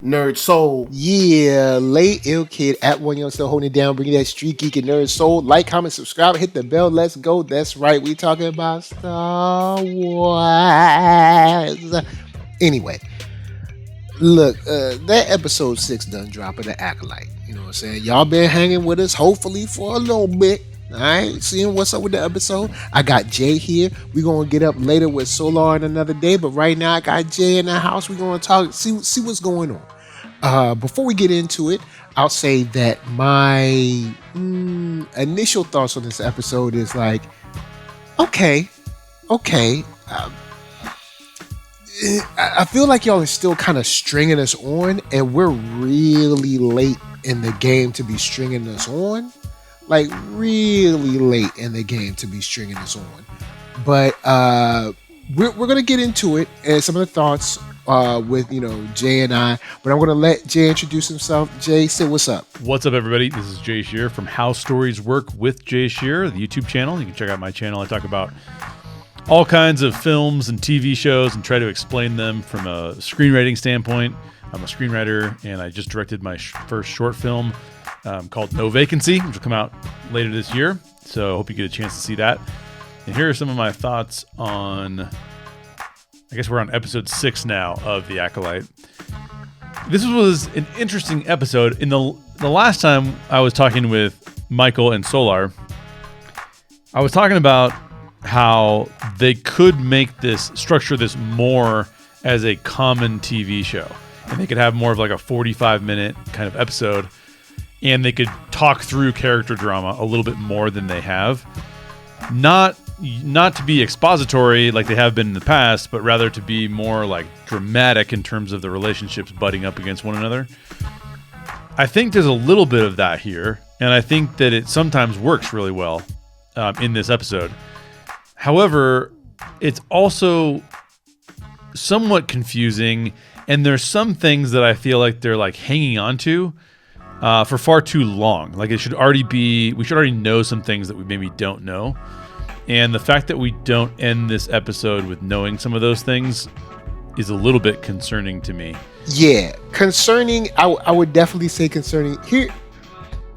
NERDSoul. Yeah, late ill kid at OneYoungsta holding it down, bringing that street geek and NERDSoul. Like, comment, subscribe, hit the bell. Let's go. That's right. We talking about Star Wars. Anyway, look, that episode 6 done drop of The Acolyte. You know what I'm saying? Y'all been hanging with us, hopefully, for a little bit. All right, seeing what's up with the episode. I got Jay here. We're going to get up later with Solar in another day, but right now I got Jay in the house. We're going to talk, see what's going on. Before we get into it, I'll say that my initial thoughts on this episode is like, okay. I feel like y'all are still kind of stringing us on, and we're really late in the game to be stringing us on. Like, really late in the game to be stringing us on. But we're going to get into it and some of the thoughts with, Jay and I. But I'm going to let Jay introduce himself. Jay, say what's up. What's up, everybody? This is Jay Sherer from How Stories Work with Jay Sherer, the YouTube channel. You can check out my channel. I talk about all kinds of films and TV shows and try to explain them from a screenwriting standpoint. I'm a screenwriter, and I just directed my first short film called No Vacancy, which will come out later this year. So I hope you get a chance to see that. And here are some of my thoughts on, I guess we're on episode 6 now of The Acolyte. This was an interesting episode. In the last time I was talking with Michael and Solar, I was talking about how they could structure this more as a common TV show. And they could have more of like a 45-minute kind of episode. And they could talk through character drama a little bit more than they have. Not to be expository like they have been in the past, but rather to be more like dramatic in terms of the relationships butting up against one another. I think there's a little bit of that here, and I think that it sometimes works really well in this episode. However, it's also somewhat confusing, and there's some things that I feel like they're like hanging on to for far too long. Like we should already know some things that we maybe don't know. And the fact that we don't end this episode with knowing some of those things is a little bit concerning to me. Yeah, concerning. I would definitely say concerning here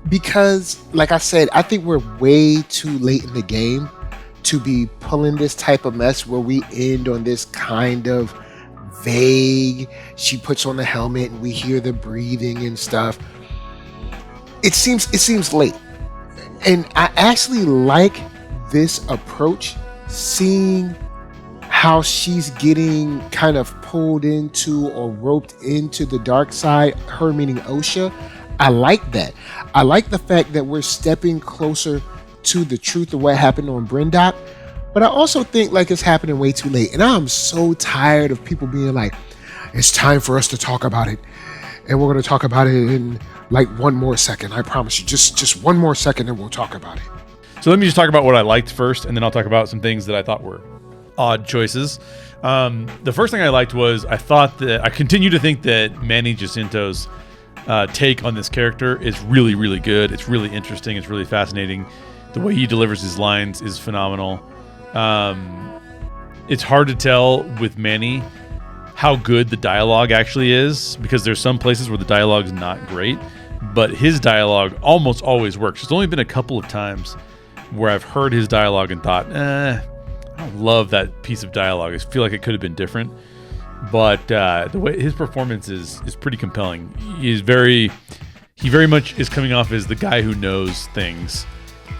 because, like I said, I think we're way too late in the game to be pulling this type of mess where we end on this kind of vague, she puts on the helmet and we hear the breathing and stuff. It seems late. And I actually like this approach, seeing how she's getting kind of pulled into or roped into the dark side, her meaning Osha. I like that. I like the fact that we're stepping closer to the truth of what happened on Brindok. But I also think like it's happening way too late. And I'm so tired of people being like, it's time for us to talk about it. And we're going to talk about it in like one more second. I promise you, just one more second and we'll talk about it. So let me just talk about what I liked first, and then I'll talk about some things that I thought were odd choices. The first thing I liked was I continue to think that Manny Jacinto's take on this character is really, really good. It's really interesting. It's really fascinating. The way he delivers his lines is phenomenal. It's hard to tell with Manny how good the dialogue actually is, because there's some places where the dialogue is not great, but his dialogue almost always works. There's only been a couple of times where I've heard his dialogue and thought, I don't love that piece of dialogue. I feel like it could have been different. But the way his performance is pretty compelling. He very much is coming off as the guy who knows things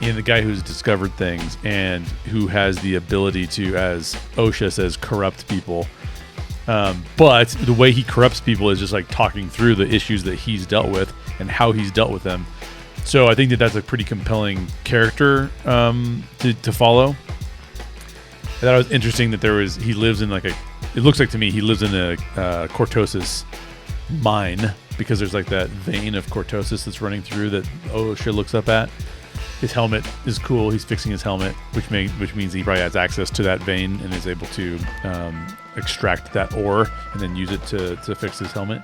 and the guy who's discovered things and who has the ability to, as Osha says, corrupt people. But the way he corrupts people is just like talking through the issues that he's dealt with and how he's dealt with them. So I think that that's a pretty compelling character to follow. I thought it was interesting that he lives in it looks like to me he lives in a cortosis mine, because there's like that vein of cortosis that's running through that Osha looks up at. His helmet is cool. He's fixing his helmet, which means he probably has access to that vein and is able to extract that ore and then use it to fix his helmet.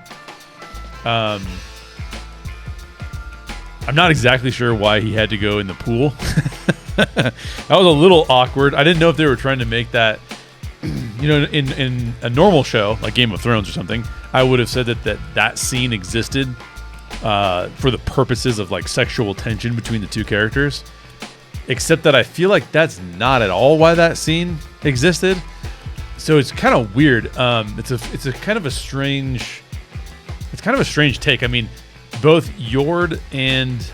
I'm not exactly sure why he had to go in the pool. That was a little awkward. I didn't know if they were trying to make that, in a normal show like Game of Thrones or something. I would have said that scene existed for the purposes of like sexual tension between the two characters. Except that I feel like that's not at all why that scene existed. So it's kind of weird. It's a kind of a strange take. I mean, both Yord and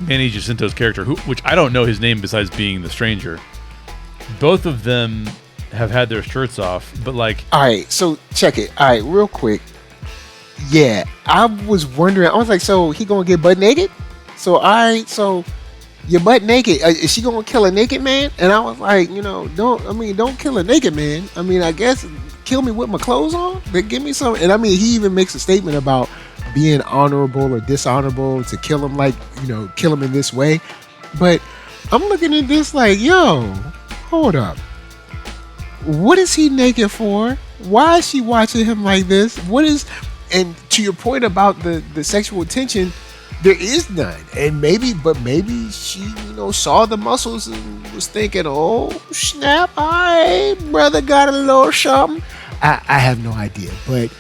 Manny Jacinto's character, which I don't know his name besides being the stranger, both of them have had their shirts off. But like, all right, so check it. All right, real quick. Yeah, I was wondering. I was like, so he gonna get butt naked? So all right, so. You're butt naked. Is she gonna kill a naked man? And I was like, don't kill a naked man. I mean, I guess kill me with my clothes on, but give me some. And I mean, he even makes a statement about being honorable or dishonorable to kill him, like, kill him in this way. But I'm looking at this like, yo, hold up. What is he naked for? Why is she watching him like this? And to your point about the sexual tension, there is none. And maybe she, saw the muscles and was thinking, oh, snap, all right, brother got a little something. I have no idea. But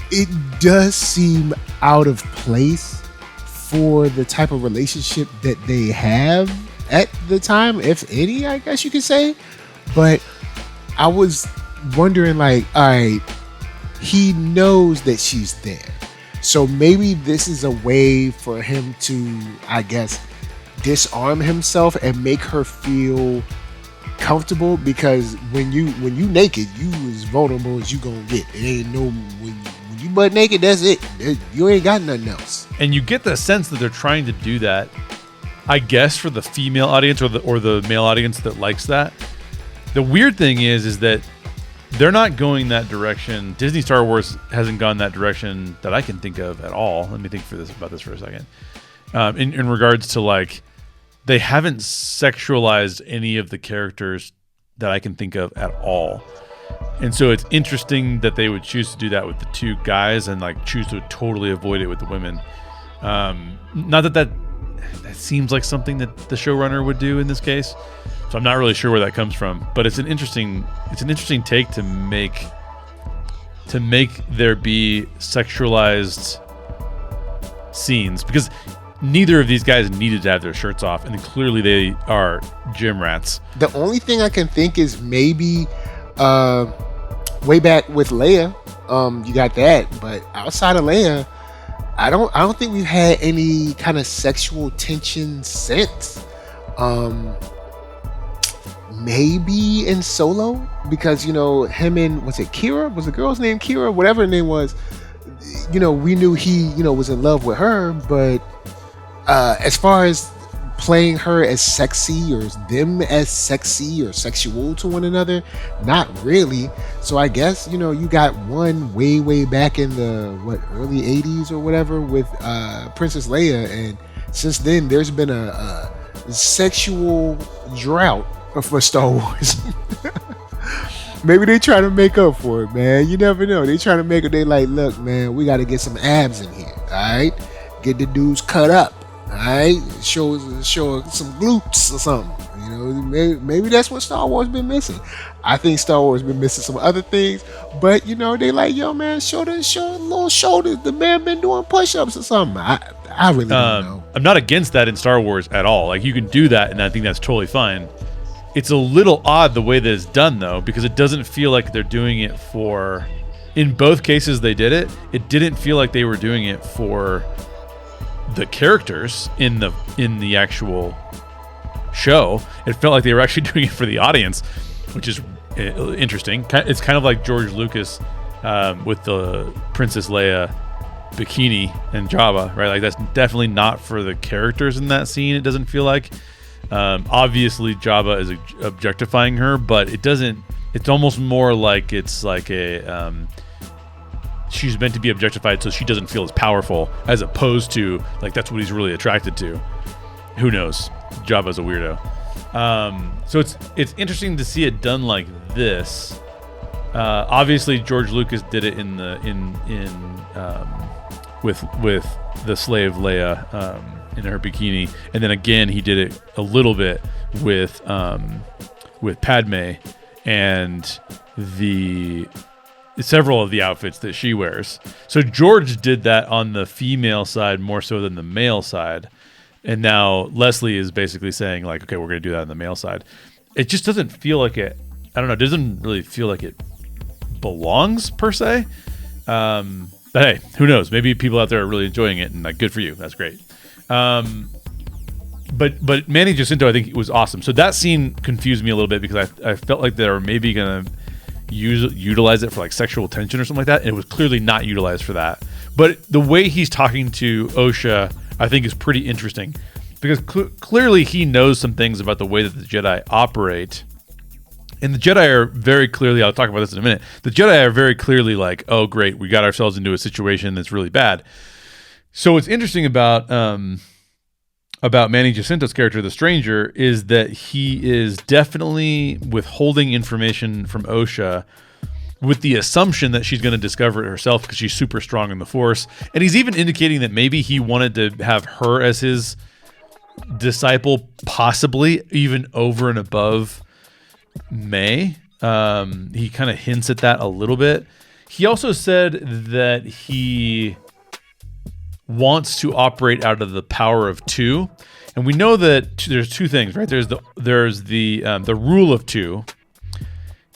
it does seem out of place for the type of relationship that they have at the time, if any, I guess you could say. But I was wondering, like, all right, he knows that she's there. So maybe this is a way for him to, I guess, disarm himself and make her feel comfortable, because when you naked, you as vulnerable as you gonna get. It ain't no when you butt naked, that's it. You ain't got nothing else. And you get the sense that they're trying to do that, I guess, for the female audience or the male audience that likes that. The weird thing is that they're not going that direction. Disney Star Wars hasn't gone that direction that I can think of at all. Let me think about this for a second. In regards to, like, they haven't sexualized any of the characters that I can think of at all. And so it's interesting that they would choose to do that with the two guys and like choose to totally avoid it with the women. Not that seems like something that the showrunner would do in this case. So I'm not really sure where that comes from, but it's an interesting take to make there be sexualized scenes, because neither of these guys needed to have their shirts off, and clearly they are gym rats. The only thing I can think is maybe way back with Leia, you got that, but outside of Leia, I don't think we've had any kind of sexual tension since. Maybe in Solo, because him and, was it Kira? Was the girl's name Kira? Whatever her name was. We knew he was in love with her, but as far as playing her as sexy or them as sexy or sexual to one another, not really. So I guess you got one way back in the early 80s or whatever with Princess Leia, and since then there's been a sexual drought for Star Wars. Maybe they trying to make up for it, man. You never know. They trying to make it. They like, look, man, we got to get some abs in here. All right, get the dudes cut up. All right, show some glutes or something. Maybe that's what Star Wars been missing. I think Star Wars been missing some other things, but they like, yo, man, show little shoulders. The man been doing push-ups or something. I really don't know. I'm not against that in Star Wars at all. Like, you can do that, and I think that's totally fine. It's a little odd the way that it's done, though, because it doesn't feel like they're doing it for... In both cases they did it. It didn't feel like they were doing it for the characters in the actual show. It felt like they were actually doing it for the audience, which is interesting. It's kind of like George Lucas with the Princess Leia bikini and Jabba, right? Like, that's definitely not for the characters in that scene. It doesn't feel like. Obviously Jabba is objectifying her, but it doesn't. It's almost more like it's like a she's meant to be objectified so she doesn't feel as powerful, as opposed to like that's what he's really attracted to. Who knows? Jabba's a weirdo. So it's interesting to see it done like this. Obviously George Lucas did it with the slave Leia in her bikini, and then again he did it a little bit with Padme and the several of the outfits that she wears. So George did that on the female side more so than the male side. And now Leslie is basically saying like, okay, we're going to do that on the male side. It just doesn't feel like it. I don't know. It doesn't really feel like it belongs per se. But hey, who knows? Maybe people out there are really enjoying it, and like, good for you. That's great. But Manny Jacinto, I think it was awesome. So that scene confused me a little bit because I felt like they were maybe gonna utilize it for like sexual tension or something like that, and it was clearly not utilized for that. But the way he's talking to Osha, I think, is pretty interesting because clearly he knows some things about the way that the Jedi operate. And the Jedi are very clearly, I'll talk about this in a minute, the Jedi are very clearly like, oh, great, we got ourselves into a situation that's really bad. So what's interesting about Manny Jacinto's character, the Stranger, is that he is definitely withholding information from Osha with the assumption that she's going to discover it herself because she's super strong in the Force. And he's even indicating that maybe he wanted to have her as his disciple, possibly even over and above May. He kind of hints at that a little bit. He also said that he wants to operate out of the power of two, and we know that there's two things, right? There's the rule of two,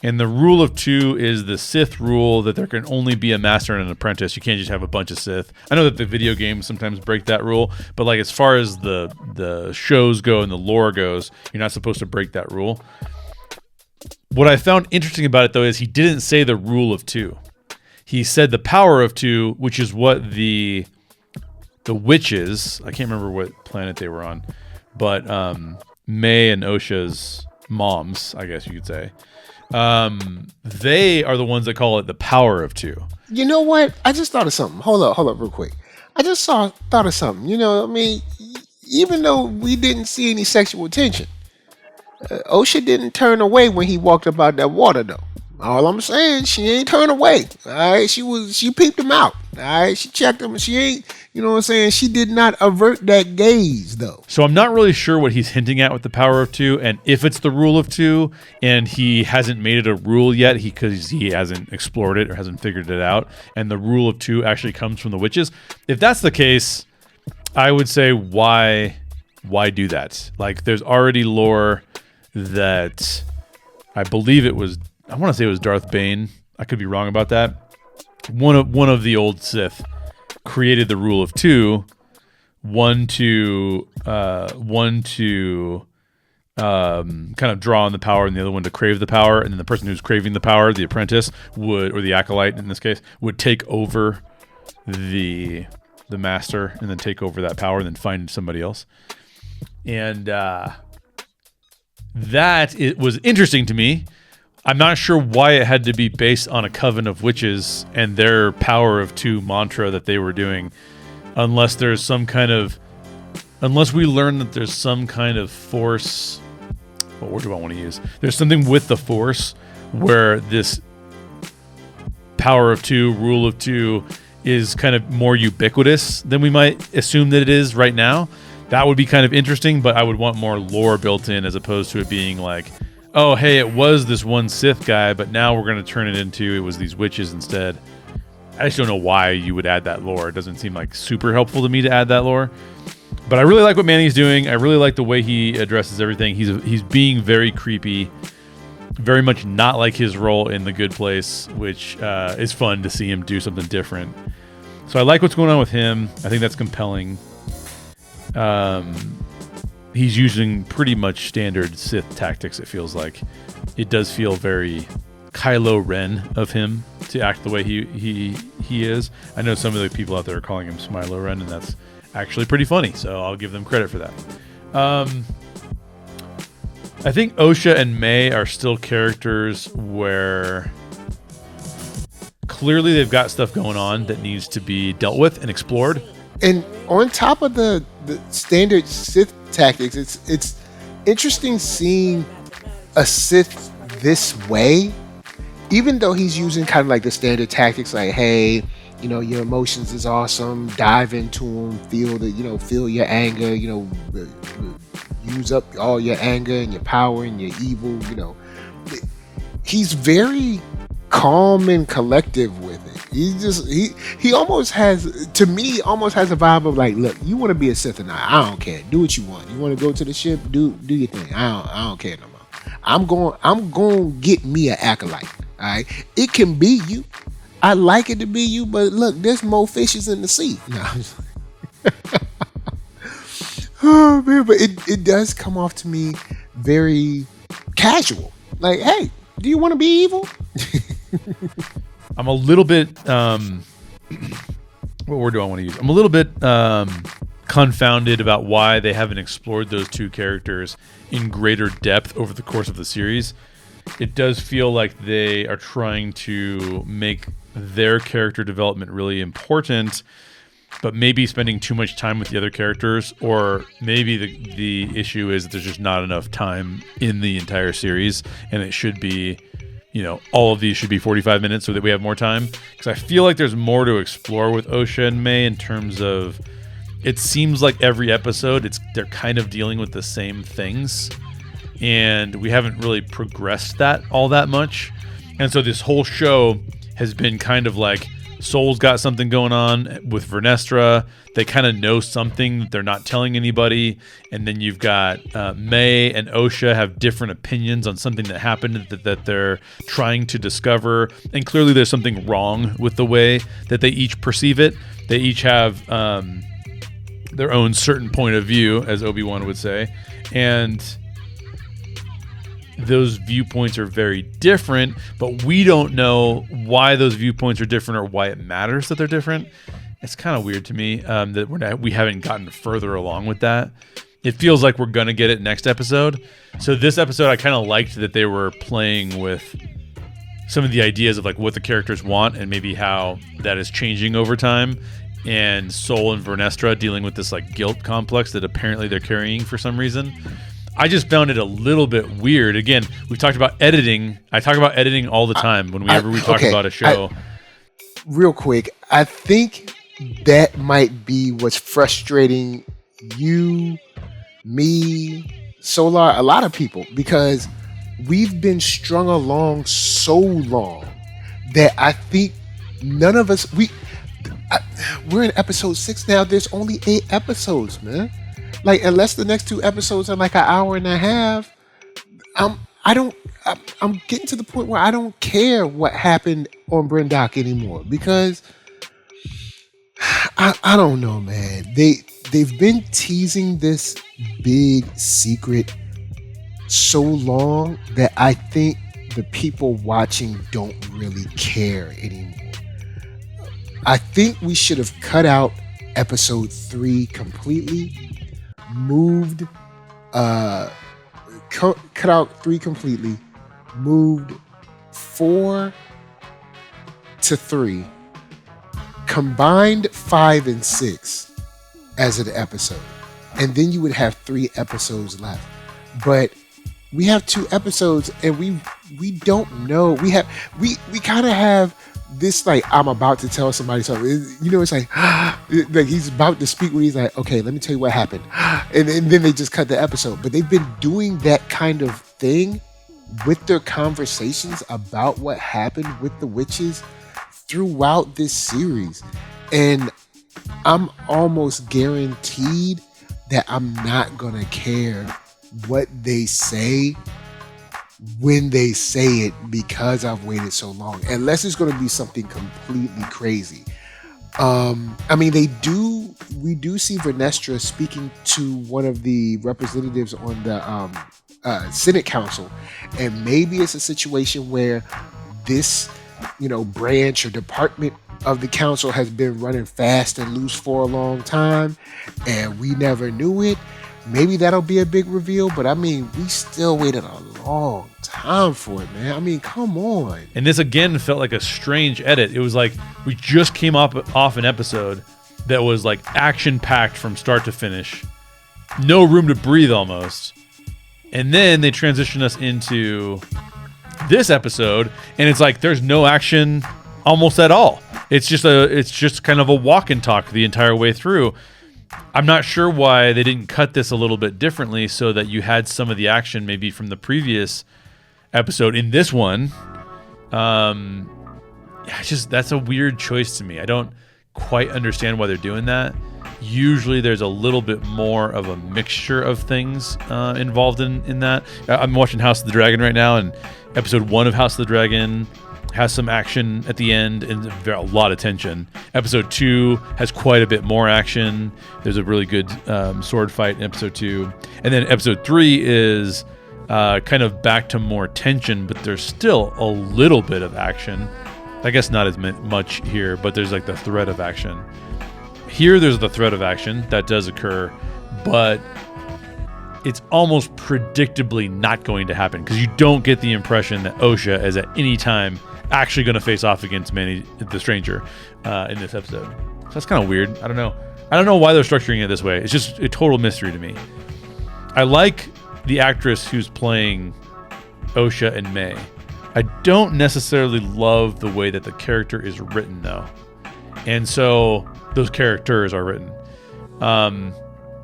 and the rule of two is the Sith rule that there can only be a master and an apprentice. You can't just have a bunch of Sith. I know that the video games sometimes break that rule, but like as far as the shows go and the lore goes, you're not supposed to break that rule. What I found interesting about it, though, is he didn't say the rule of two. He said the power of two, which is what the witches, I can't remember what planet they were on, but May and Osha's moms, I guess you could say, they are the ones that call it the power of two. You know what? I just thought of something. Hold up real quick. I just thought of something. You know, I mean, even though we didn't see any sexual tension, Osha didn't turn away when he walked up out that water, though. All I'm saying, she ain't turned away. All right, she peeped him out. All right, she checked him. She ain't, you know what I'm saying? She did not avert that gaze, though. So I'm not really sure what he's hinting at with the power of two, and if it's the rule of two, and he hasn't made it a rule yet because he hasn't explored it or hasn't figured it out, and the rule of two actually comes from the witches. If that's the case, I would say why do that? Like, there's already lore that I believe I want to say it was Darth Bane. I could be wrong about that. One of the old Sith created the rule of two, one to kind of draw on the power, and the other one to crave the power. And then the person who's craving the power, the apprentice or the acolyte in this case, would take over the master and then take over that power and then find somebody else. And it was interesting to me. I'm not sure why it had to be based on a coven of witches and their power of two mantra that they were doing, unless we learn that there's some kind of force. What word do I want to use? There's something with the Force where this power of two, rule of two, is kind of more ubiquitous than we might assume that it is right now. That would be kind of interesting, but I would want more lore built in as opposed to it being like, oh, hey, it was this one Sith guy, but now we're going to turn it into it was these witches instead. I just don't know why you would add that lore. It doesn't seem like super helpful to me to add that lore. But I really like what Manny's doing. I really like the way he addresses everything. He's being very creepy, very much not like his role in The Good Place, which is fun to see him do something different. So I like what's going on with him. I think that's compelling. He's using pretty much standard Sith tactics, it feels like. It does feel very Kylo Ren of him to act the way he is. I know some of the people out there are calling him Smilo Ren, and that's actually pretty funny, so I'll give them credit for that. I think Osha and May are still characters where clearly they've got stuff going on that needs to be dealt with and explored. And on top of the standard Sith tactics, it's interesting seeing a Sith this way, even though he's using kind of like the standard tactics, like, hey, you know, your emotions is awesome, dive into them, feel your anger, use up all your anger and your power and your evil, He's very calm and collective with it. He almost has, to me, almost has a vibe of like, look, you want to be a Sith or not? I don't care. Do what you want. You want to go to the ship? Do your thing. I don't care no more. I'm going to get me an acolyte. All right, it can be you. I like it to be you, but look, there's more fishes in the sea. No. Oh man, but it does come off to me very casual. Like, hey, do you want to be evil? I'm a little bit what word do I want to use? I'm a little bit confounded about why they haven't explored those two characters in greater depth over the course of the series. It does feel like they are trying to make their character development really important, but maybe spending too much time with the other characters, or maybe the issue is that there's just not enough time in the entire series, and it should be, all of these should be 45 minutes so that we have more time. Because I feel like there's more to explore with Osha and May in terms of, it seems like every episode they're kind of dealing with the same things, and we haven't really progressed that all that much. And so this whole show has been kind of like, Soul's got something going on with Vernestra. They kind of know something that they're not telling anybody. And then you've got May and Osha have different opinions on something that happened that they're trying to discover. And clearly there's something wrong with the way that they each perceive it. They each have their own certain point of view, as Obi-Wan would say. And those viewpoints are very different, but we don't know why those viewpoints are different or why it matters that they're different. It's kind of weird to me that we haven't gotten further along with that. It feels like we're going to get it next episode. So this episode, I kind of liked that they were playing with some of the ideas of like what the characters want and maybe how that is changing over time. And Soul and Vernestra dealing with this like guilt complex that apparently they're carrying for some reason. I just found it a little bit weird. Again, we talked about editing. I talk about editing all the time whenever we talk about a show. Real quick, I think that might be what's frustrating you, me, Solar, a lot of people, because we've been strung along so long that I think none of us, we're in episode 6 now. There's only 8 episodes, man. Like, unless the next 2 episodes are like an hour and a half, I'm getting to the point where I don't care what happened on Brendock anymore, because I don't know, man. They've been teasing this big secret so long that I think the people watching don't really care anymore. I think we should have cut out episode 3 completely. Moved cut out 3 completely, moved 4 to 3, combined 5 and 6 as an episode, and then you would have 3 episodes left. But we have 2 episodes, and we don't know. We kind of have this, like, I'm about to tell somebody something. It's like he's about to speak when he's like, okay, let me tell you what happened. And then they just cut the episode. But they've been doing that kind of thing with their conversations about what happened with the witches throughout this series. And I'm almost guaranteed that I'm not going to care what they say when they say it, because I've waited so long, unless it's going to be something completely crazy. We do see Vernestra speaking to one of the representatives on the Senate Council, and maybe it's a situation where this, branch or department of the council has been running fast and loose for a long time, and we never knew it. Maybe that'll be a big reveal, but we still waited a long time for it, man. Come on. And this again felt like a strange edit. It was like we just came off an episode that was like action-packed from start to finish. No room to breathe almost. And then they transition us into this episode, and it's like there's no action almost at all. It's just kind of a walk and talk the entire way through. I'm not sure why they didn't cut this a little bit differently so that you had some of the action maybe from the previous episode in this one, It's just, that's a weird choice to me. I don't quite understand why they're doing that. Usually there's a little bit more of a mixture of things involved in that. I'm watching House of the Dragon right now, and episode 1 of House of the Dragon has some action at the end and a lot of tension. Episode 2 has quite a bit more action. There's a really good sword fight in episode 2. And then episode 3 is kind of back to more tension, but there's still a little bit of action. I guess not as much here, but there's like the threat of action. Here, there's the threat of action that does occur, but it's almost predictably not going to happen because you don't get the impression that Osha is at any time actually going to face off against Manny, the stranger, in this episode. So that's kind of weird. I don't know why they're structuring it this way. It's just a total mystery to me. I like the actress who's playing Osha and May. I don't necessarily love the way that the character is written, though. And so those characters are written. I'm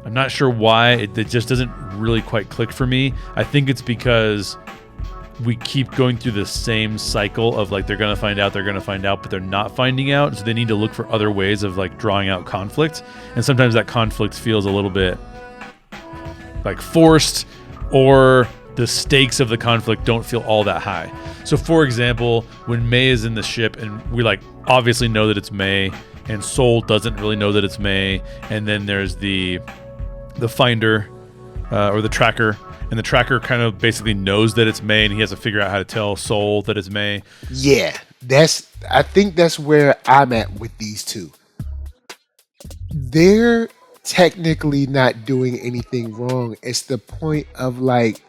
not sure why. It just doesn't really quite click for me. I think it's because we keep going through the same cycle of like they're going to find out, but they're not finding out. So they need to look for other ways of like drawing out conflict. And sometimes that conflict feels a little bit like forced, or the stakes of the conflict don't feel all that high. So for example, when May is in the ship and we like obviously know that it's May, and Soul doesn't really know that it's May, and then there's the finder or the tracker, and the tracker kind of basically knows that it's May, and he has to figure out how to tell Soul that it's May. Yeah, I think that's where I'm at with these two. They're technically not doing anything wrong. It's the point of like,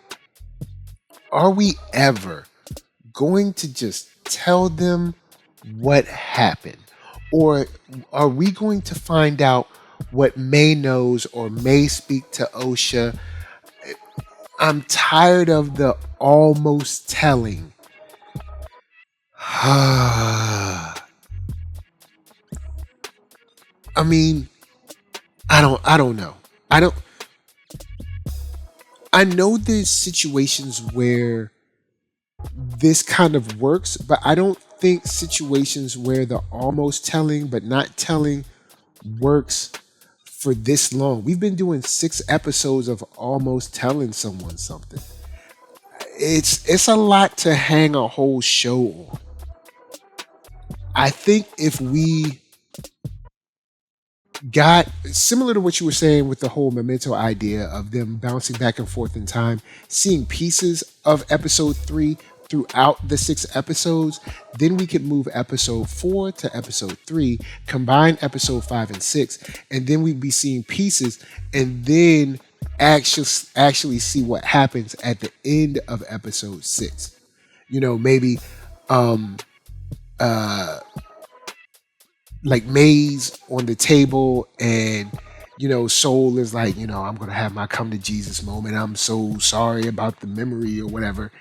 are we ever going to just tell them what happened? Or are we going to find out what May knows or May speak to Osha? I'm tired of the almost telling. I mean, I don't know. I know there's situations where this kind of works, but I don't think situations where the almost telling but not telling works for this long. We've been doing 6 episodes of almost telling someone something. It's a lot to hang a whole show on. I think if we got similar to what you were saying with the whole Memento idea of them bouncing back and forth in time, seeing pieces of episode 3 throughout the 6 episodes, then we could move episode 4 to episode 3, combine episode 5 and 6, and then we'd be seeing pieces, and then actually see what happens at the end of episode 6. You know, maybe like May's on the table, and you know, Soul is like, you know, I'm gonna have my come to Jesus moment. I'm so sorry about the memory or whatever.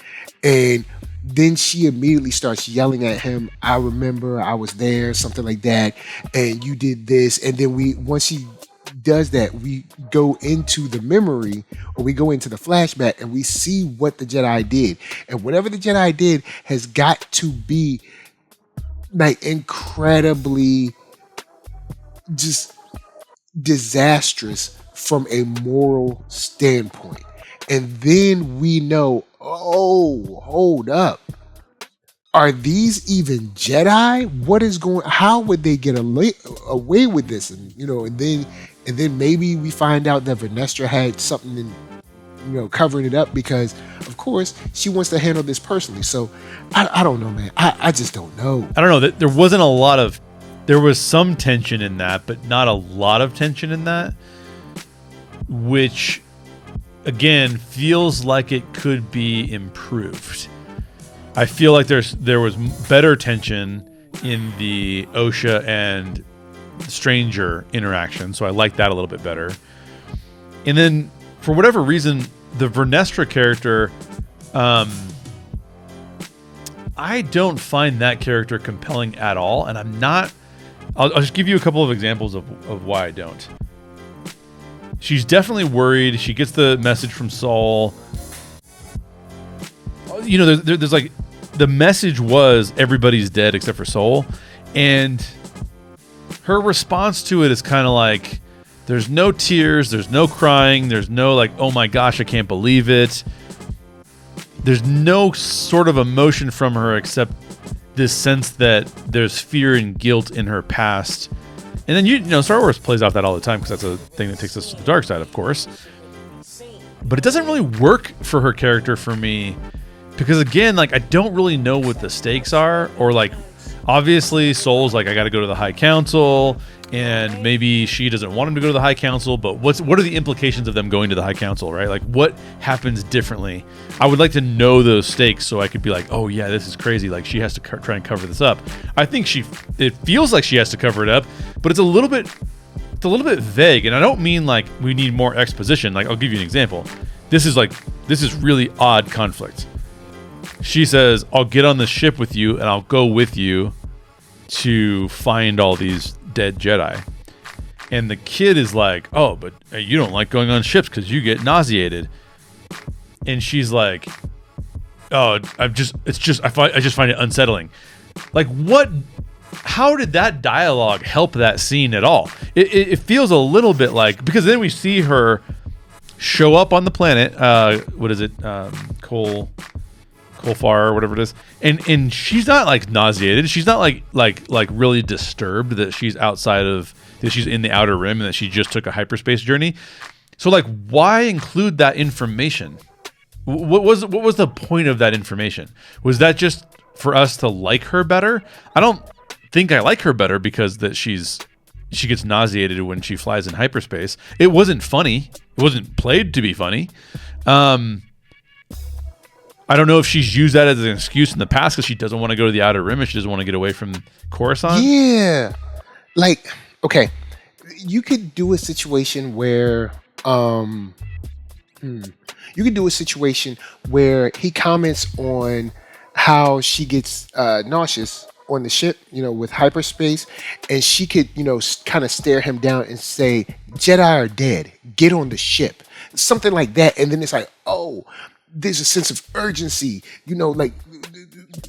And then she immediately starts yelling at him, I remember I was there, something like that, and you did this. And then once she does that, we go into the memory, or we go into the flashback, and we see what the Jedi did. And whatever the Jedi did has got to be like incredibly just disastrous from a moral standpoint. And then we know, oh, hold up. Are these even Jedi? How would they get away with this? And you know, and then maybe we find out that Vernestra had something in, you know, covering it up, because of course she wants to handle this personally. So I don't know, man. I just don't know. I don't know. There was some tension in that, but not a lot of tension in that, which again feels like it could be improved. I feel like there was better tension in the Osha and stranger interaction, so I like that a little bit better. And then for whatever reason, the Vernestra character, I don't find that character compelling at all, and I'll just give you a couple of examples of why I don't. She's definitely worried. She gets the message from Saul. You know, there's like the message was everybody's dead except for Soul, and her response to it is kind of like, there's no tears, there's no crying, there's no like, oh my gosh, I can't believe it. There's no sort of emotion from her except this sense that there's fear and guilt in her past. And then, you know, Star Wars plays off that all the time because that's a thing that takes us to the dark side, of course. But it doesn't really work for her character for me because, again, like, I don't really know what the stakes are, or like, obviously Soul's like, I got to go to the High Council, and maybe she doesn't want him to go to the High Council, but what are the implications of them going to the High Council, right? Like, what happens differently? I would like to know those stakes so I could be like, oh yeah, this is crazy. Like, she has to try and cover this up. I think it feels like she has to cover it up, but it's a little bit vague. And I don't mean like we need more exposition. Like, I'll give you an example. This is really odd conflict. She says, I'll get on the ship with you and I'll go with you to find all these dead Jedi. And the kid is like, oh, but you don't like going on ships because you get nauseated. And she's like, oh, I just find it unsettling. Like, what? How did that dialogue help that scene at all? It feels a little bit like, because then we see her show up on the planet. What is it? Kolfar or whatever it is, and she's not like nauseated. She's not like really disturbed that she's she's in the outer rim and that she just took a hyperspace journey. So like, why include that information? What was the point of that information? Was that just for us to like her better? I don't think I like her better because that she gets nauseated when she flies in hyperspace. It wasn't funny. It wasn't played to be funny. I don't know if she's used that as an excuse in the past because she doesn't want to go to the outer rim and she doesn't want to get away from Coruscant. Yeah. Like, okay, you could do a situation where he comments on how she gets nauseous on the ship, you know, with hyperspace, and she could, you know, kind of stare him down and say, Jedi are dead, get on the ship. Something like that. And then it's like, oh, there's a sense of urgency, you know, like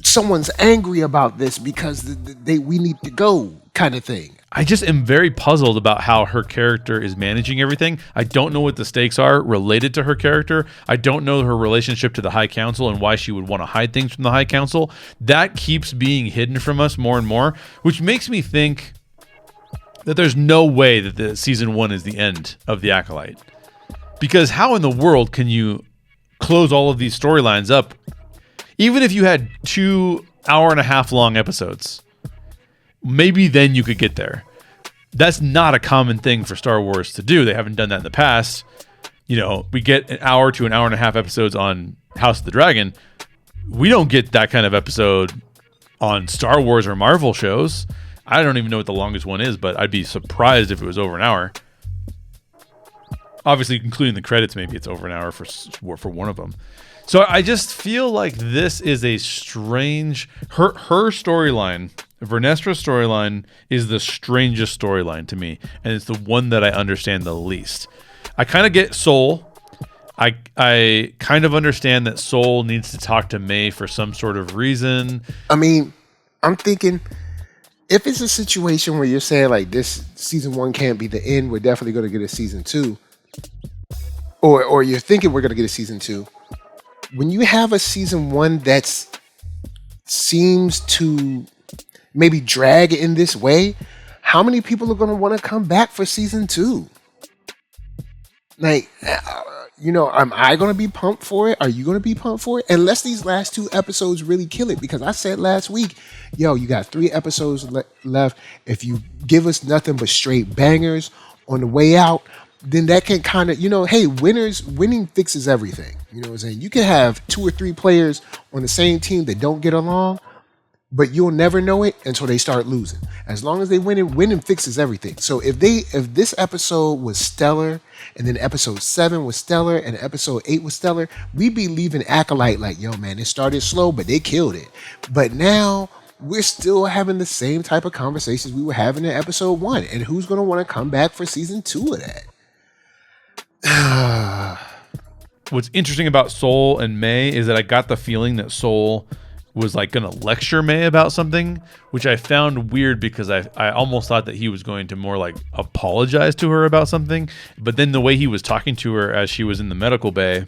someone's angry about this because we need to go, kind of thing. I just am very puzzled about how her character is managing everything. I don't know what the stakes are related to her character. I don't know her relationship to the High Council and why she would want to hide things from the High Council. That keeps being hidden from us more and more, which makes me think that there's no way that the season 1 is the end of The Acolyte. Because how in the world can you close all of these storylines up? Even if you had 2 hour-and-a-half long episodes, maybe then you could get there. That's not a common thing for Star Wars to do. They haven't done that in the past. You know, we get an hour to an hour-and-a-half episodes on House of the Dragon. We don't get that kind of episode on Star Wars or Marvel shows. I don't even know what the longest one is, but I'd be surprised if it was over an hour. Obviously, including the credits, maybe it's over an hour for one of them. So I just feel like this is a strange... Her storyline, Vernestra's storyline, is the strangest storyline to me. And it's the one that I understand the least. I kind of get Soul. I kind of understand that Soul needs to talk to May for some sort of reason. I mean, I'm thinking... if it's a situation where you're saying like this season 1 can't be the end, we're definitely going to get a season 2, or you're thinking we're going to get a season 2, when you have a season 1 that seems to maybe drag in this way, how many people are going to want to come back for season 2? Like, you know, am I going to be pumped for it? Are you going to be pumped for it? Unless these last 2 episodes really kill it. Because I said last week, yo, you got 3 episodes left. If you give us nothing but straight bangers on the way out, then that can kind of, you know, hey, winning fixes everything. You know what I'm saying? You can have 2 or 3 players on the same team that don't get along, but you'll never know it until they start losing. As long as they winning fixes everything. So if this episode was stellar, and then episode 7 was stellar, and episode 8 was stellar, we'd be leaving Acolyte like, yo, man, it started slow, but they killed it. But now we're still having the same type of conversations we were having in episode 1. And who's going to want to come back for season 2 of that? What's interesting about Soul and May is that I got the feeling that Soul was like going to lecture May about something, which I found weird because I almost thought that he was going to more like apologize to her about something. But then the way he was talking to her as she was in the medical bay,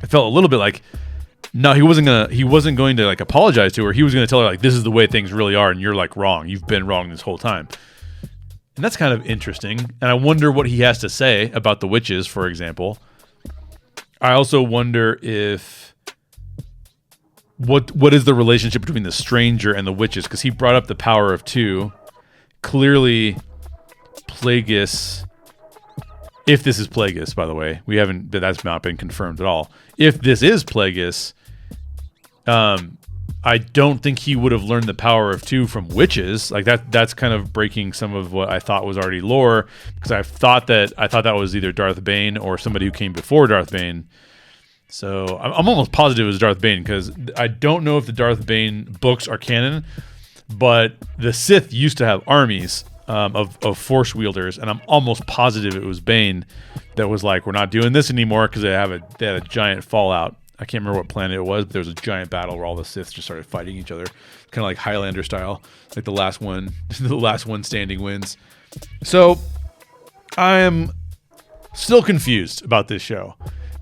I felt a little bit like, no, he wasn't going to like apologize to her. He was going to tell her like, this is the way things really are, and you're like wrong. You've been wrong this whole time. And that's kind of interesting. And I wonder what he has to say about the witches, for example. I also wonder if what is the relationship between the stranger and the witches, because he brought up the power of two. Clearly, Plagueis. If this is Plagueis, by the way, that's not been confirmed at all. If this is Plagueis, I don't think he would have learned the power of two from witches. Like that's kind of breaking some of what I thought was already lore, because I thought that was either Darth Bane or somebody who came before Darth Bane. So I'm almost positive it was Darth Bane, because I don't know if the Darth Bane books are canon, but the Sith used to have armies of force wielders, and I'm almost positive it was Bane that was like, we're not doing this anymore, because they had a giant fallout. I can't remember what planet it was, but there was a giant battle where all the Siths just started fighting each other, kind of like Highlander style, like the last one standing wins. So I am still confused about this show.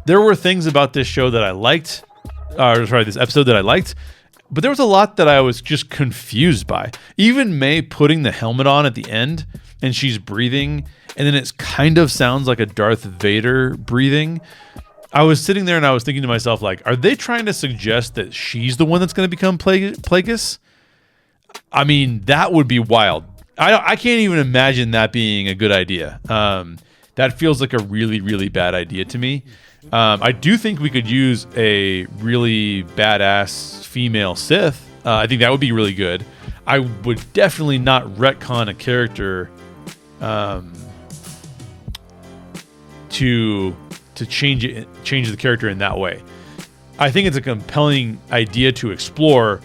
There were things about this show that I liked, this episode that I liked, but there was a lot that I was just confused by. Even May putting the helmet on at the end, and she's breathing, and then it kind of sounds like a Darth Vader breathing. I was sitting there and I was thinking to myself, like, are they trying to suggest that she's the one that's going to become Plagueis? I mean, that would be wild. I can't even imagine that being a good idea. That feels like a really, really bad idea to me. I do think we could use a really badass female Sith. I think that would be really good. I would definitely not retcon a character to change the character in that way. I think it's a compelling idea to explore,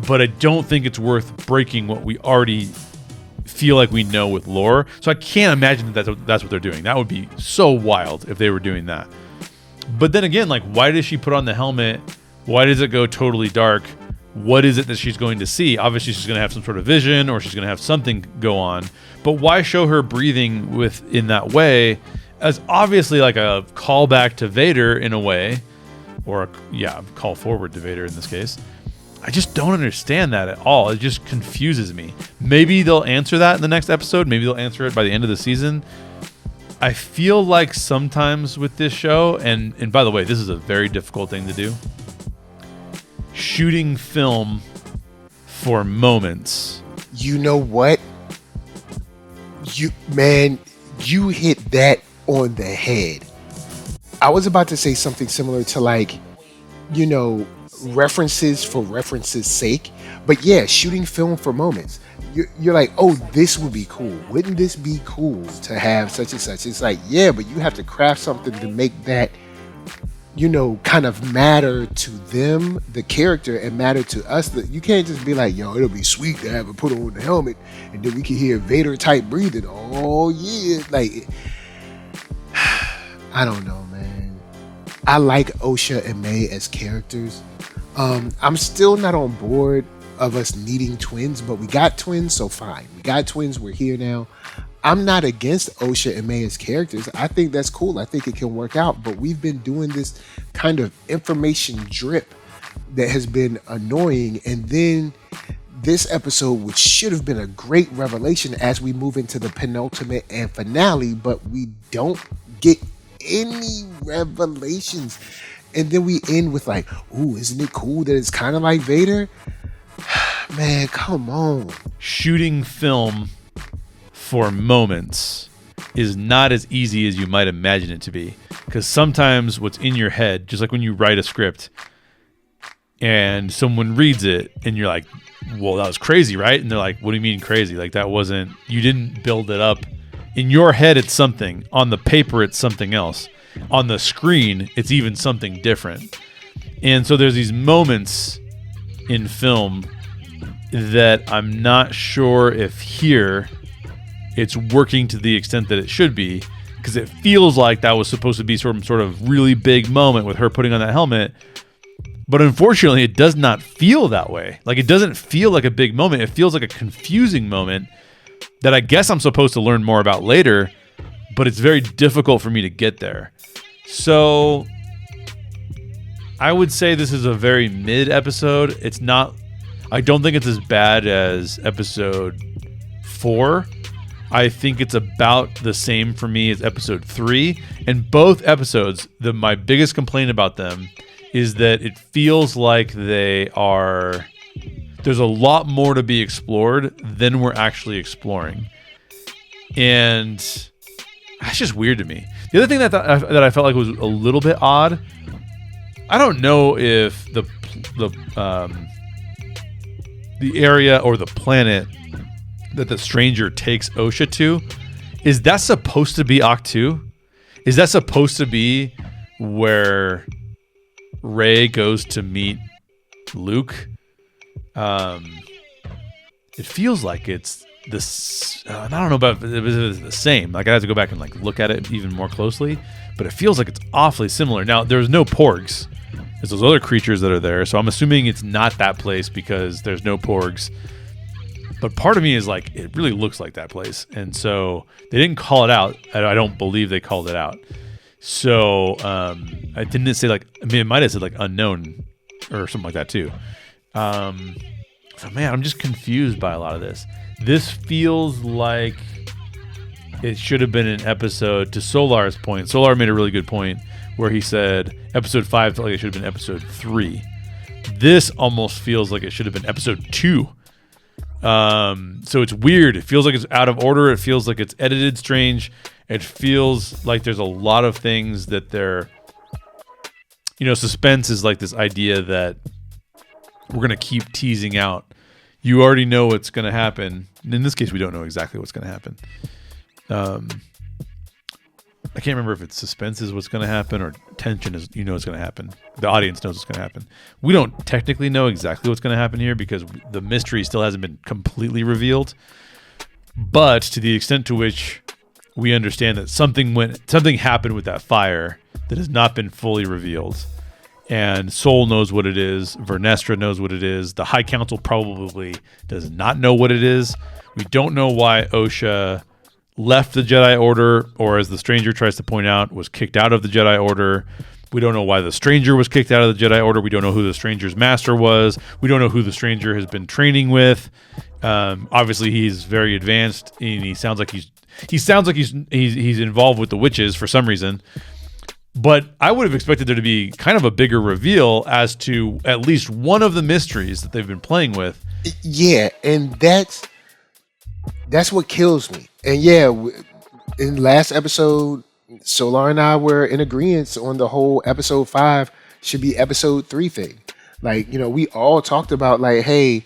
but I don't think it's worth breaking what we already feel like we know with lore. So I can't imagine that's what they're doing. That would be so wild if they were doing that. But then again, like, why does she put on the helmet? Why does it go totally dark? What is it that she's going to see? Obviously, she's going to have some sort of vision, or she's going to have something go on. But why show her breathing in that way? As obviously like a callback to Vader in a way, or call forward to Vader in this case. I just don't understand that at all. It just confuses me. Maybe they'll answer that in the next episode. Maybe they'll answer it by the end of the season. I feel like sometimes with this show, and by the way, this is a very difficult thing to do. Shooting film for moments. You know what? You hit that on the head. I was about to say something similar to, like, references for reference's sake, but yeah, shooting film for moments. You're like, oh, this would be cool. Wouldn't this be cool to have such and such? It's like, yeah, but you have to craft something to make that, kind of matter to them, the character, and matter to us. That you can't just be like, yo, it'll be sweet to have her put on the helmet, and then we can hear Vader type breathing. Oh yeah, like. I don't know, man. I like Osha and May as characters. I'm still not on board of us needing twins, but we got twins, so fine. We got twins, we're here now. I'm not against Osha and May as characters. I think that's cool. I think it can work out, but we've been doing this kind of information drip that has been annoying, and then this episode, which should have been a great revelation as we move into the penultimate and finale, but we don't get any revelations, and then we end with like, ooh, isn't it cool that it's kind of like Vader? Man, come on. Shooting film for moments is not as easy as you might imagine it to be, because sometimes what's in your head, just like when you write a script and someone reads it and you're like, well, that was crazy, right? And they're like, what do you mean crazy? Like, you didn't build it up. In your head, it's something. On the paper, it's something else. On the screen, it's even something different. And so there's these moments in film that I'm not sure if here it's working to the extent that it should be, because it feels like that was supposed to be some sort of really big moment with her putting on that helmet. But unfortunately, it does not feel that way. Like, it doesn't feel like a big moment. It feels like a confusing moment that I guess I'm supposed to learn more about later, but it's very difficult for me to get there. So I would say this is a very mid episode. It's not, I don't think it's as bad as episode 4. I think it's about the same for me as episode 3. And both episodes, my biggest complaint about them is that it feels like there's a lot more to be explored than we're actually exploring. And that's just weird to me. The other thing that I felt like was a little bit odd, I don't know if the area or the planet that the stranger takes Osha to, is that supposed to be Octu? Is that supposed to be where Rey goes to meet Luke? It feels like it's this. I don't know about if it's the same. Like, I have to go back and like look at it even more closely, but it feels like it's awfully similar. Now, there's no porgs. There's those other creatures that are there, so I'm assuming it's not that place because there's no porgs. But part of me is like, it really looks like that place, and so they didn't call it out. I don't believe they called it out. So I didn't say like, I mean, it might have said like unknown or something like that too. So man, I'm just confused by a lot of this. This feels like it should have been an episode. To Solar's point, Solar made a really good point where he said episode 5 felt like it should have been episode 3. This almost feels like it should have been episode 2. So it's weird. It feels like it's out of order. It feels like it's edited strange. It feels like there's a lot of things that they're, suspense is like this idea that we're going to keep teasing out. You already know what's going to happen. In this case, we don't know exactly what's going to happen. I can't remember if it's suspense is what's going to happen or tension is, what's going to happen. The audience knows what's going to happen. We don't technically know exactly what's going to happen here because the mystery still hasn't been completely revealed. But to the extent to which we understand that something happened with that fire that has not been fully revealed. And Soul knows what it is. Vernestra knows what it is. The High Council probably does not know what it is. We don't know why Osha left the Jedi Order, or as the Stranger tries to point out, was kicked out of the Jedi Order. We don't know why the Stranger was kicked out of the Jedi Order. We don't know who the Stranger's master was. We don't know who the Stranger has been training with. Obviously, he's very advanced, and he sounds like he's involved with the witches for some reason. But I would have expected there to be kind of a bigger reveal as to at least one of the mysteries that they've been playing with. Yeah, and that's what kills me. And yeah, in last episode, Solar and I were in agreement on the whole episode 5 should be episode 3 thing. Like, we all talked about like, hey,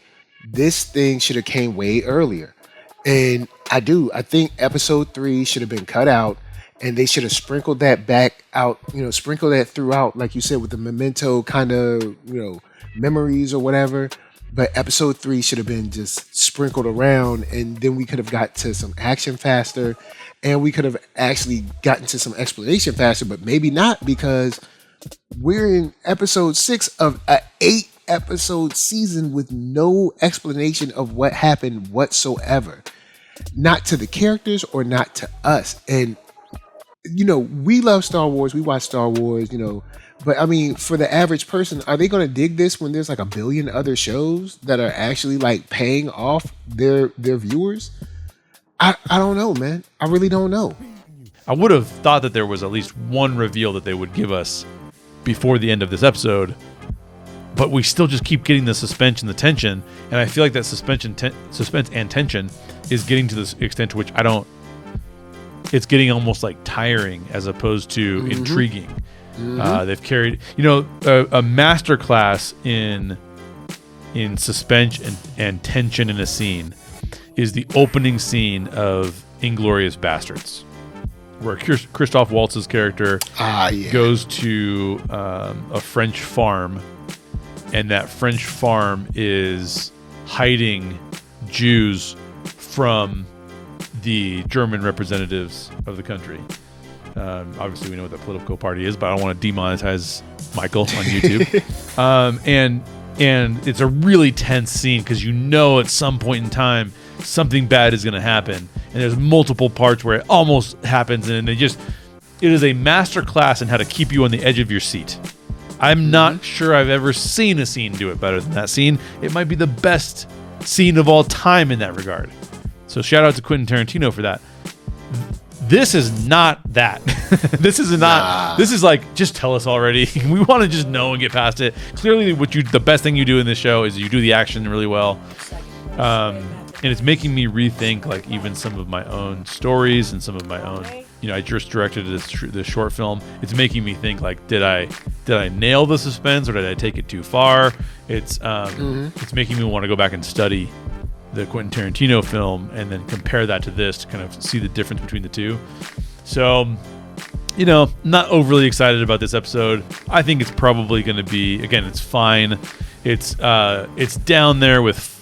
this thing should have came way earlier. And I think episode 3 should have been cut out, and they should have sprinkled that back out, sprinkle that throughout, like you said, with the memento kind of, memories or whatever. But episode 3 should have been just sprinkled around, and then we could have got to some action faster, and we could have actually gotten to some explanation faster, but maybe not, because we're in episode 6 of an 8-episode season with no explanation of what happened whatsoever. Not to the characters or not to us. And, we love Star Wars. We watch Star Wars, But I mean, for the average person, are they going to dig this when there's like a billion other shows that are actually like paying off their viewers? I don't know, man. I really don't know. I would have thought that there was at least one reveal that they would give us before the end of this episode, but we still just keep getting the suspense and the tension, and I feel like that suspense and tension is getting to this extent to which it's getting almost like tiring as opposed to intriguing. Mm-hmm. They've carried, a master class in suspense and tension in a scene is the opening scene of Inglourious Bastards, where Christoph Waltz's character goes to a French farm, and that French farm is hiding Jews from the German representatives of the country. Obviously, we know what the political party is, but I don't want to demonetize Michael on YouTube. And it's a really tense scene because you know at some point in time something bad is going to happen, and there's multiple parts where it almost happens, and it is a master class in how to keep you on the edge of your seat. I'm not sure I've ever seen a scene do it better than that scene. It might be the best scene of all time in that regard. So shout out to Quentin Tarantino for that. This is not that. This is not. This is like, just tell us already. We want to just know and get past it. Clearly, the best thing you do in this show is you do the action really well, and it's making me rethink like even some of my own stories and some of my own. I just directed this short film. It's making me think like, did I nail the suspense or did I take it too far? It's making me want to go back and study the Quentin Tarantino film and then compare that to this to kind of see the difference between the two. So, not overly excited about this episode. I think it's probably going to be, again, it's fine. It's down there with,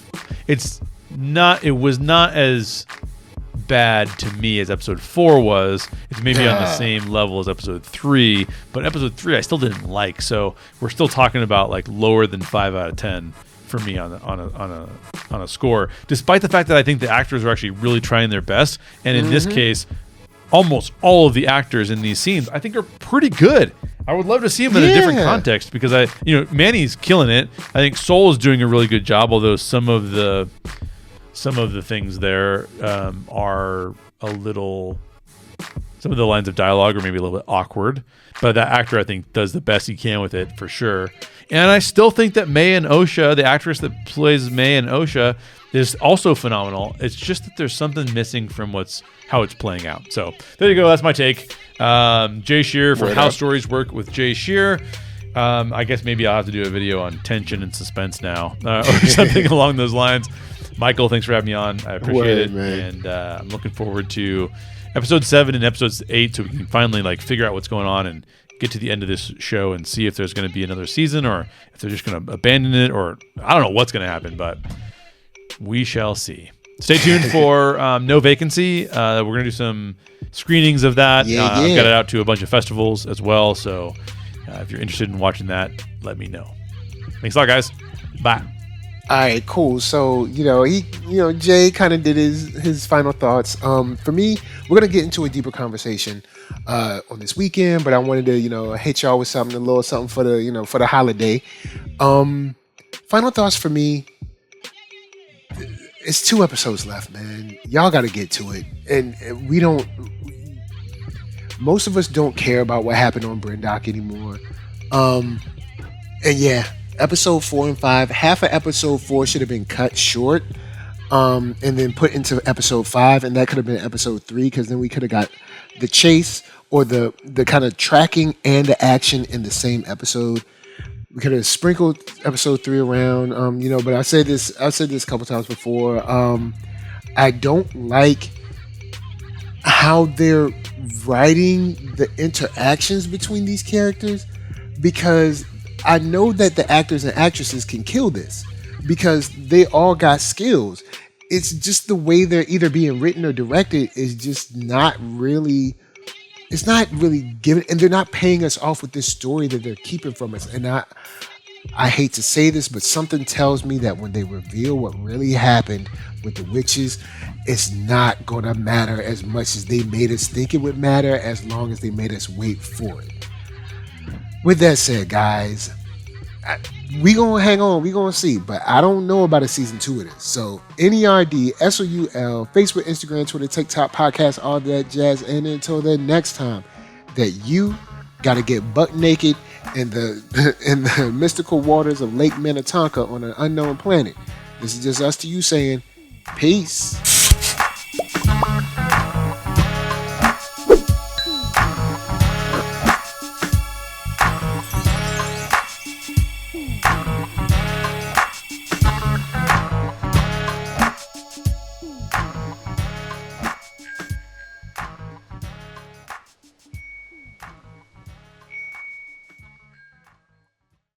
it was not as bad to me as episode 4 was. It's maybe on the same level as episode 3, but episode 3 I still didn't like. So we're still talking about like lower than 5 out of 10 for me on a score, despite the fact that I think the actors are actually really trying their best. And in this case, almost all of the actors in these scenes I think are pretty good. I would love to see them in a different context because Manny's killing it. I think Soul is doing a really good job, although some of the things there are a little, some of the lines of dialogue are maybe a little bit awkward, but that actor I think does the best he can with it for sure. And I still think that May and Osha, the actress that plays May and Osha, is also phenomenal. It's just that there's something missing from how it's playing out. So there you go. That's my take. Jay Sherer from How Stories Work with Jay Sherer. I guess maybe I'll have to do a video on tension and suspense now or something along those lines. Michael, thanks for having me on. I appreciate it. Man. And I'm looking forward to episode 7 and episode 8 so we can finally like figure out what's going on and get to the end of this show and see if there's going to be another season or if they're just going to abandon it, or I don't know what's going to happen, but we shall see. Stay tuned for No Vacancy. We're going to do some screenings of that. I've got it out to a bunch of festivals as well. So if you're interested in watching that, let me know. Thanks a lot, guys. Bye. All right, cool. So, Jay kind of did his final thoughts. For me, we're going to get into a deeper conversation on this weekend, but I wanted to, hit y'all with something, a little something for the, for the holiday. Final thoughts for me. It's 2 episodes left, man. Y'all got to get to it. And most of us don't care about what happened on Brendock anymore. Episode 4 and 5, half of episode 4 should have been cut short and then put into episode 5, and that could have been episode 3 because then we could have got the chase or the kind of tracking and the action in the same episode. We could have sprinkled episode 3 around, but I've said this a couple times before. I don't like how they're writing the interactions between these characters because I know that the actors and actresses can kill this because they all got skills. It's just the way they're either being written or directed is just not really, it's not really given, and they're not paying us off with this story that they're keeping from us. And I hate to say this, but something tells me that when they reveal what really happened with the witches, it's not going to matter as much as they made us think it would matter as long as they made us wait for it. With that said, guys, we gonna hang on. We gonna see, but I don't know about a season 2 of this. So NERDSoul, Facebook, Instagram, Twitter, TikTok, podcast, all that jazz. And until then, next time that you gotta get butt naked in the mystical waters of Lake Minnetonka on an unknown planet. This is just us to you saying peace.